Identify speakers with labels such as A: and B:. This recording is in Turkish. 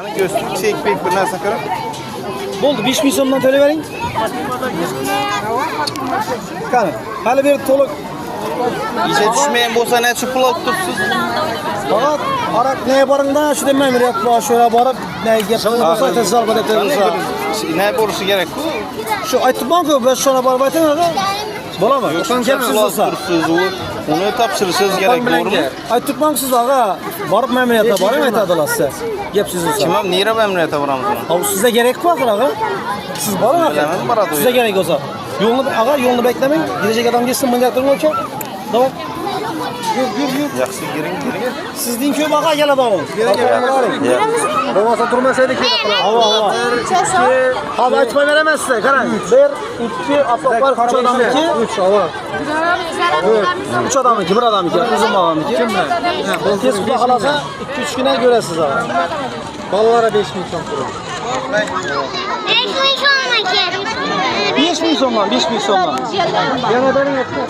A: Ana göstərib çəkmək bir narsa qırıb.
B: Bo'ldi, 5 ming so'mdan to'layvering. Qani, hali bir to'liq
A: İşe düşmeyen bolsa ne şu pul alıp tursiz?
B: faqat arak neye boringda, shu ma'muriyat bor, shura borib, nega gap bo'lsa tez albatta tezsa.
A: Ne boruşu gerek?
B: Shu aytibman-ku, biz shuna borib aytamiz. Bo'ladimi? Qachon gapsiz bo'lsa.
A: Onu tapşırırsınız gerek doğru mu?
B: Aytibman siz ağa, borib ma'muriyatga boring aytadilar size. Gapsiz bo'lsa.
A: Tamam, nere memnuniyete varamız onu?
B: Abi sizde gerek var ağa. Siz boring
A: Bilemem, baradi
B: Size gerek olsa. Yolunu beklemeyin. Gidecek adam geçsin, bunu getirin okey. Tamam. Yürü.
A: Yaxşı, girin.
B: Sizden köy ağa gel adamım. Olmasa durmasaydı ki. Hava. Hava açma veremez size. Karan. 1, 2, afaklar 3 adam 2. 3 hava. 3 adam 2, 1 adam 2. Uzun bağlam 2. Tez kulak alasa 2-3 güne göresiz ağa. Ballara 5 bin son kurun. 5 bin sondan, 5 bin sondan. Yana benim etme.